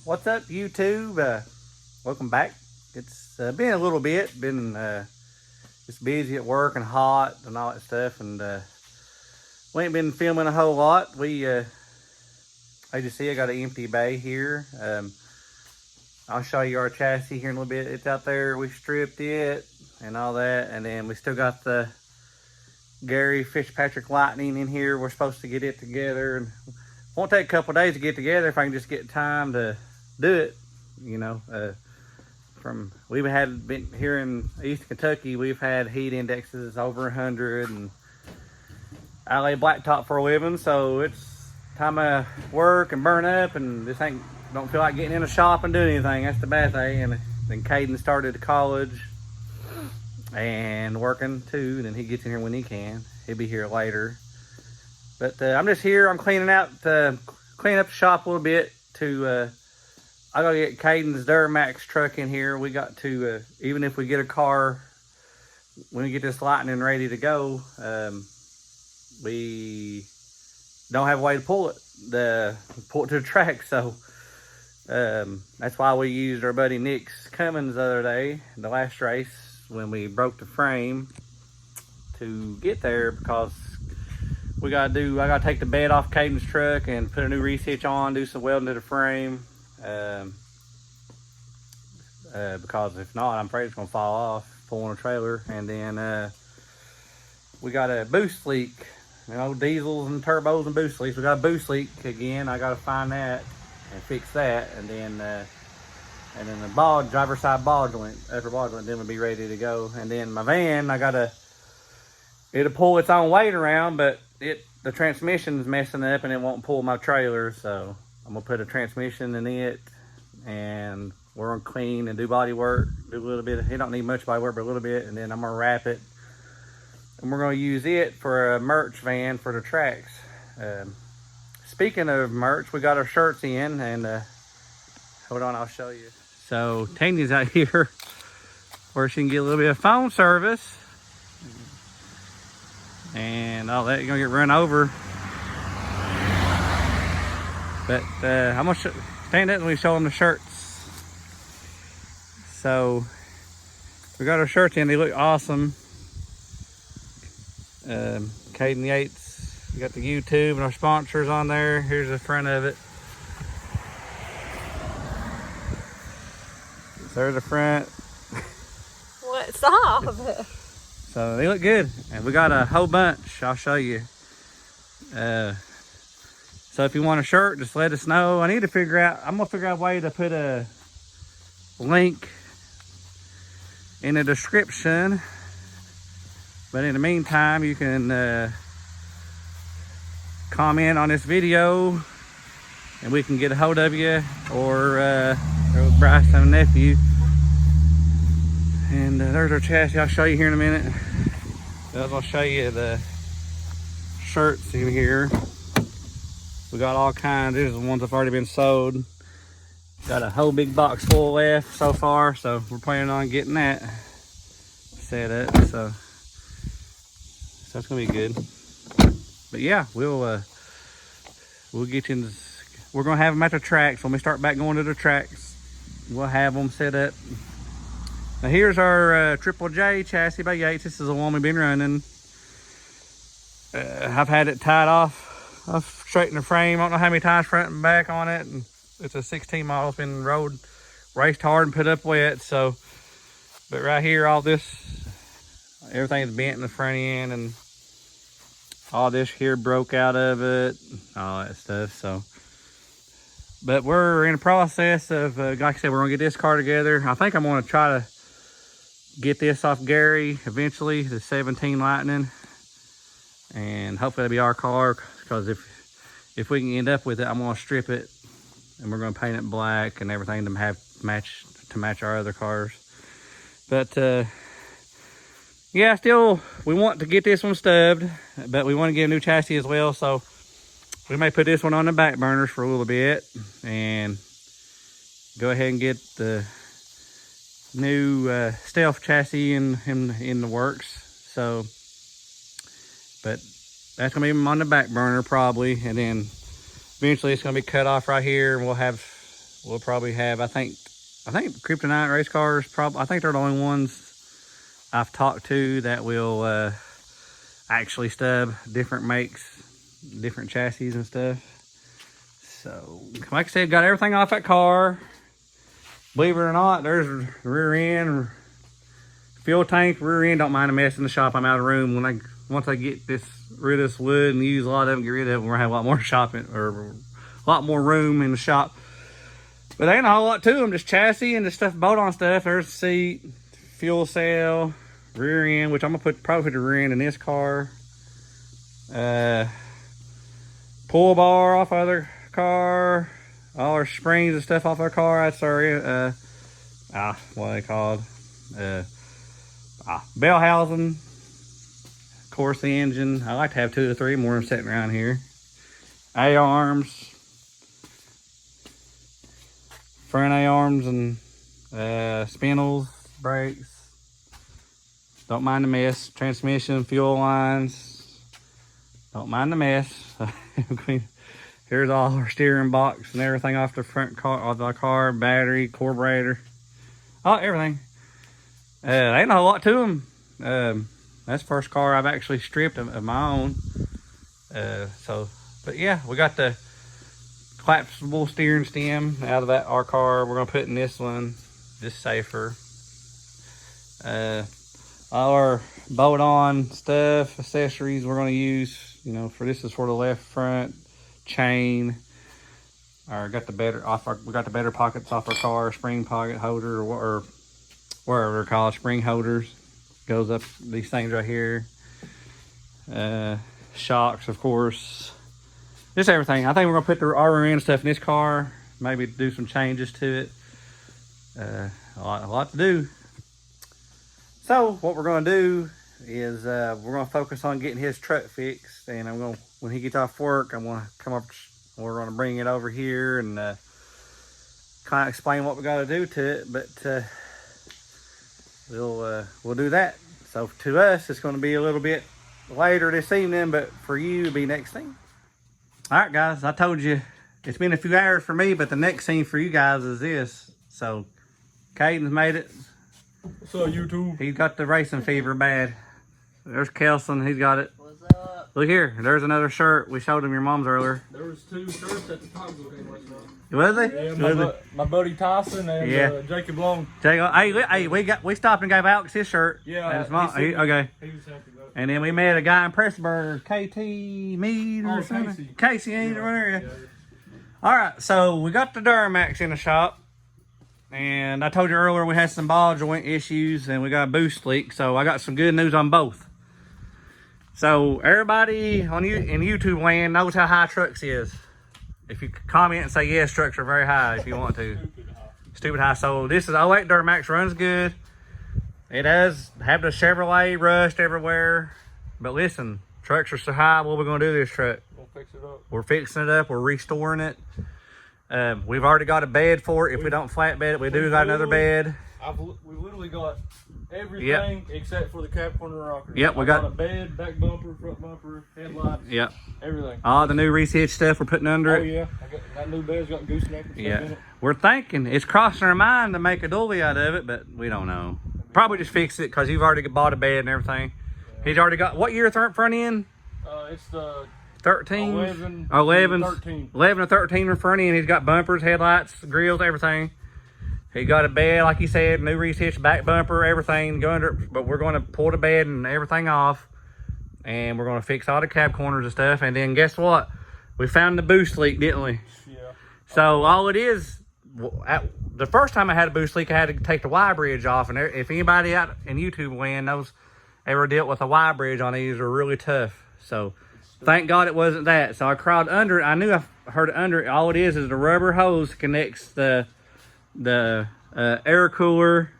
What's up, YouTube? Welcome back. It's been a little bit, been just busy at work and hot and all that stuff, and we ain't been filming a whole lot. As you see, I got an empty bay here. I'll show you our chassis here in a little bit. It's out there. We stripped it and all that, and then we still got the Gary Fitzpatrick Lightning in here. We're supposed to get it together, and won't take a couple days to get together if I can just get time to do it. You know, we've been here in East Kentucky, we've had heat indexes over 100, and I lay blacktop for a living, so it's time to work and burn up, and don't feel like getting in a shop and doing anything. That's the bad thing. And then Caden started college and working too, and then he gets in here when he can. He'll be here later. But I'm just here. I'm cleaning up the shop a little bit. I gotta get Caden's Dmax truck in here. We got to, even if we get a car, when we get this Lightning ready to go, we don't have a way to pull it to the track. So that's why we used our buddy Nick's Cummins the other day, the last race, when we broke the frame to get there, because I gotta take the bed off Caden's truck and put a new reach on, do some welding to the frame. Because if not, I'm afraid it's gonna fall off pulling a trailer. And then we got a boost leak, diesels and turbos and boost leaks. We got a boost leak again. I gotta find that and fix that, and then the driver's side upper bodge joint, then we'll be ready to go. And then my van, it'll pull its own weight around, but the transmission's messing up and it won't pull my trailer. So I'm gonna put a transmission in it, and we're gonna clean and do body work, do a little bit. It don't need much body work, but a little bit, and then I'm gonna wrap it, and we're gonna use it for a merch van for the tracks. Speaking of merch, we got our shirts in, and hold on, I'll show you. So Tanya's out here where she can get a little bit of phone service and all that. You're gonna get run over. But I'm gonna stand up and we show them the shirts. So we got our shirts in. They look awesome. Caden Yates, we got the YouTube and our sponsors on there. Here's the front of it. There's the front. What? Stop. So they look good, and we got a whole bunch. I'll show you. So if you want a shirt, just let us know. I'm gonna figure out a way to put a link in the description. But in the meantime, you can comment on this video, and we can get a hold of you, or Bryce and nephew. And there's our chassis. I'll show you here in a minute. I'll show you the shirts in here. We got all kinds. These are the ones that's already been sold. Got a whole big box full left so far, so we're planning on getting that set up. So it's gonna be good. But yeah, we'll get you in we're gonna have them at the tracks. When we start back going to the tracks, we'll have them set up. Now here's our Triple J chassis by Yates. This is the one we've been running. I've had it tied off. I've straightened the frame. I don't know how many times front and back on it. And it's a 16 model. It's been raced hard and put up wet. So, but right here, all this, everything's bent in the front end, and all this here broke out of it, all that stuff. So, but we're in the process of, like I said, we're gonna get this car together. I think I'm gonna try to get this off Gary eventually, the 17 Lightning, and hopefully it'll be our car. Because if we can end up with it, I'm gonna strip it, and we're gonna paint it black and everything to match our other cars. But yeah, still we want to get this one stubbed, but we want to get a new chassis as well. So we may put this one on the back burners for a little bit and go ahead and get the new stealth chassis in the works. So, but that's gonna be on the back burner probably, and then eventually it's gonna be cut off right here, and we'll have we'll probably have, I think Kryptonite race cars, I think they're the only ones I've talked to that will actually stub different makes, different chassis and stuff. So, like I said, got everything off that car. Believe it or not, there's the rear end, fuel tank, rear end. Don't mind a mess in the shop. I'm out of room. Once I get rid of this wood and use a lot of it, get rid of it, we're gonna have a lot more shopping or a lot more room in the shop. But there ain't a whole lot to them. Just chassis and the stuff, bolt-on stuff. There's the seat, fuel cell, rear end, which I'm gonna probably put the rear end in this car. Pull bar off other car. All our springs and stuff off our car. Sorry. What are they called? Bell housing. Of course, the engine. I like to have 2 to 3 more sitting around here. A-arms. Front A-arms and spindles, brakes. Don't mind the mess. Transmission, fuel lines. Don't mind the mess. Here's all our steering box and everything off the front car, of the car, battery, carburetor, everything. Ain't a whole lot to them. That's the first car I've actually stripped of my own. But yeah, we got the collapsible steering stem out of our car. We're gonna put in this one, just safer. All our bolt-on stuff, accessories we're gonna use. For this is for the left front chain. We got the better pockets off our car, spring pocket holder, or whatever they're called, spring holders. Goes up these things right here. Shocks, of course. Just everything. I think we're gonna put the rear end stuff in this car. Maybe do some changes to it. A lot to do. So what we're gonna do is we're gonna focus on getting his truck fixed, and when he gets off work, I'm gonna come up. We're gonna bring it over here and kind of explain what we got to do to it. But we'll do that. So to us, it's gonna be a little bit later this evening, but for you, it'll be next thing. All right, guys. I told you it's been a few hours for me, but the next scene for you guys is this. So Caden's made it. What's up, YouTube? He's got the racing fever bad. There's Kelson. He's got it. What's up? Look here. There's another shirt. We showed him your mom's earlier. There was 2 shirts at the Taco game last night. Was he? Yeah, my buddy Tyson and Jacob Long. Hey, we stopped and gave Alex his shirt. Yeah. And his mom, okay. He was happy about it. And then we met a guy in Pressburg, KT Mead or something. Casey ain't right there. All right, so we got the Dmax in the shop. And I told you earlier we had some ball joint issues and we got a boost leak. So I got some good news on both. So everybody in YouTube land knows how high trucks is. If you comment and say yes, trucks are very high if you want to. Stupid high. So this is 08 Dmax, runs good. It does have the Chevrolet rust everywhere. But listen, trucks are so high, what are we gonna do to this truck? We'll fix it up. We're fixing it up, we're restoring it. We've already got a bed for it. If we don't flatbed it, we do got another bed. We literally got everything except for the cab corner rocker. Yep, we got a bed, back bumper, front bumper, headlights. Yep. Everything. All the new Reese Hitch stuff we're putting under it. Oh yeah, that new bed's got gooseneck and stuff in it. We're thinking, it's crossing our mind to make a dolly out of it, but we don't know. Probably just fix it because you've already bought a bed and everything. Yeah. He's already got, what year front end? It's the 13? 11 or 13 in front end. He's got bumpers, headlights, grills, everything. He got a bed, like he said, new Reese Hitch, back bumper, everything. Go under, but we're going to pull the bed and everything off. And we're going to fix all the cab corners and stuff. And then guess what? We found the boost leak, didn't we? Yeah. So all it is, the first time I had a boost leak, I had to take the Y bridge off. And if anybody out in YouTube land knows ever dealt with a Y bridge on these, are really tough. So thank God it wasn't that. So I crawled under it. I knew I heard it under it. All it is the rubber hose connects the air cooler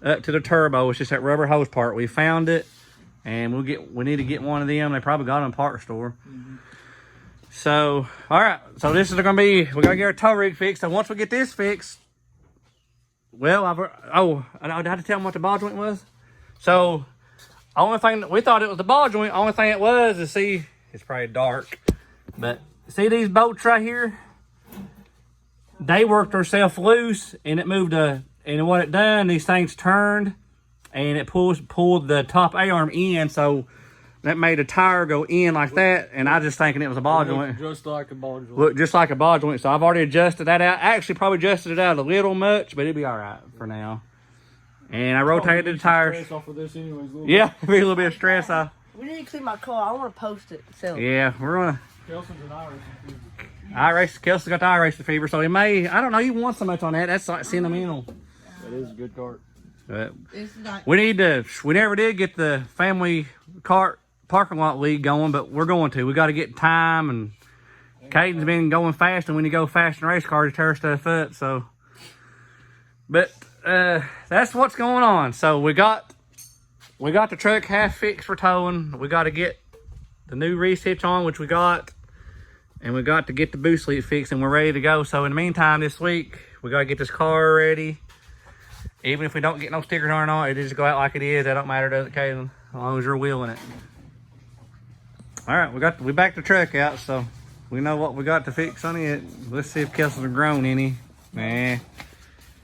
up to the turbo. It's just that rubber hose part. We found it, and we need to get one of them. They probably got them in a parts store. Mm-hmm. So all right, so this is gonna be, we gotta get our tow rig fixed. And once we get this fixed, well, I had to tell them what the ball joint was. So only thing, we thought it was the ball joint. Only thing it was is, see, it's probably dark, but see these bolts right here. they worked herself loose, and it moved and what it done, these things turned, and it pulled the top A-arm in, so that made a tire go in like that, and I just thinking it was a ball joint. Just like a ball joint. Look, just like a ball joint. So I've already adjusted that out. I actually probably adjusted it out a little much, but it'll be all right for now. And I rotated the tires. Stress off of this anyways, Yeah, be a little bit of stress. We need to clean my car. I want to post it. So. Yeah, we're gonna. Kelson's an Irish. Kelsey's got the iRacing fever, so he may. I don't know. You want so much on that? That's like sentimental. That is a good cart. But It's not. we need to. We never did get the family kart parking lot league going, but we're going to. We got to get time, and Caden's been going fast, and when you go fast in race cars, you tear stuff up. So, but that's what's going on. So we got the truck half fixed for towing. We got to get the new reese hitch on, which we got, and we got to get the boost lead fixed, and we're ready to go. So in the meantime, this week we got to get this car ready. Even if we don't get no stickers on it, it just go out like it is. That don't matter, does it, Caden? As long as you're wheeling it. All right, we backed the truck out, so we know what we got to fix on it. Let's see if Kelsey's grown any. Nah. A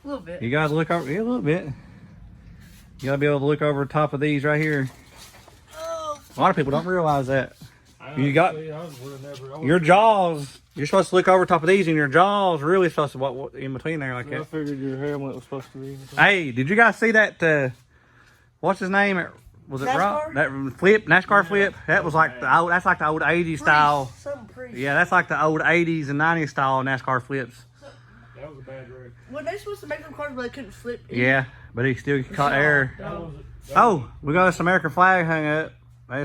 little bit. You guys look over, yeah, a little bit. You gotta be able to look over the top of these right here. Oh. A lot of people don't realize that. You got your your jaws. You're supposed to look over top of these, and your jaws really supposed to walk in between there like I that. figured your helmet was supposed to be. Hey, did you guys see that? What's his name? Was it NASCAR? Rob? That NASCAR flip? That was like the old. That's like the old '80s style. Something pretty. Yeah, that's like the old '80s and '90s style NASCAR flips. That was a bad wreck. Were they supposed to make them cars where they couldn't flip? Yeah, but he still caught air. That Oh, we got this American flag hung up.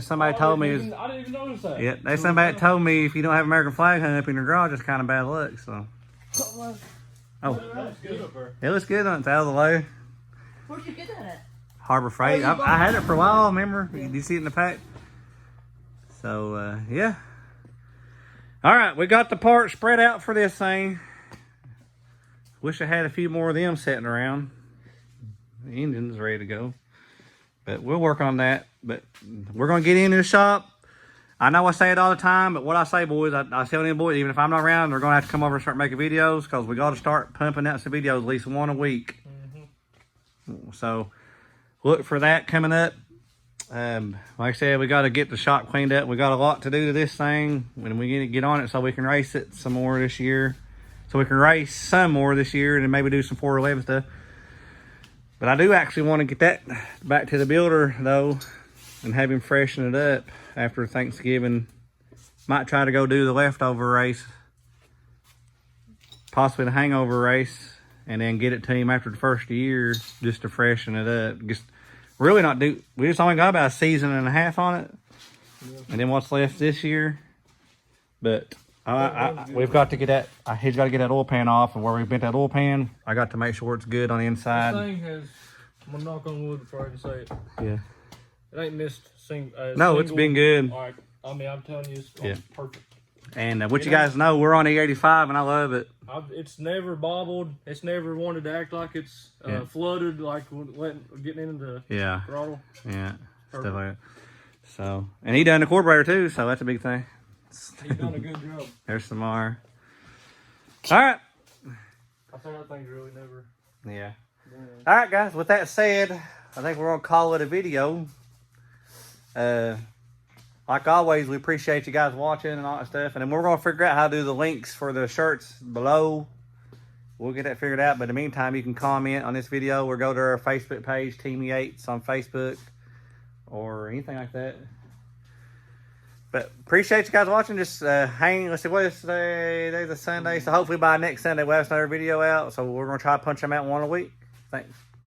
Somebody told me. I didn't even notice that. Yeah, somebody told me if you don't have American flag hung up in your garage, it's kind of bad luck. So. Oh, That's good up there. it looks good on it's out of the way. Where'd you get that at? Harbor Freight. you bought I had it for a while. Remember? Did you see it in the pack? So yeah. All right, we got the parts spread out for this thing. Wish I had a few more of them sitting around. The engine's ready to go, but we'll work on that. But we're gonna get into the shop. I know I say it all the time, but what I say, boys, I tell them boys, even if I'm not around, they're gonna have to come over and start making videos because we got to start pumping out some videos, at least one a week. So look for that coming up. Like I said, we got to get the shop cleaned up. We got a lot to do to this thing when we get on it, so we can race it some more this year. So we can race some more this year, and then maybe do some 411 stuff. But I do actually want to get that back to the builder though, and have him freshen it up after Thanksgiving. Might try to go do the leftover race, possibly the hangover race, and then get it to him after the first year just to freshen it up. Just really not do. We just only got about a season and a half on it, and then what's left this year. But we've got to get that. He's got to get that oil pan off, and where we bent that oil pan, I got to make sure it's good on the inside. This thing has. I'm gonna knock on wood before I can say it. Yeah. It ain't missed No, it's been good. Like, I mean, I'm telling you, it's perfect. And what you guys know, we're on E85, and I love it. It's never bobbled. It's never wanted to act like it's flooded, like getting into the throttle. Yeah, stuff like that. So, and he done the carburetor too, so that's a big thing. He's done a good job. There's some more. All right. I think that thing's really never. Yeah. All right, guys. With that said, I think we're gonna call it a video. Like always, we appreciate you guys watching and all that stuff, and then we're gonna figure out how to do the links for the shirts below. We'll get that figured out. But in the meantime, you can comment on this video or go to our Facebook page, Team Yates on Facebook, or anything like that. But appreciate you guys watching. Just hang. Let's see, what is today? Today's a Sunday, so hopefully by next Sunday we'll have another video out. So we're gonna try to punch them out one a week. Thanks.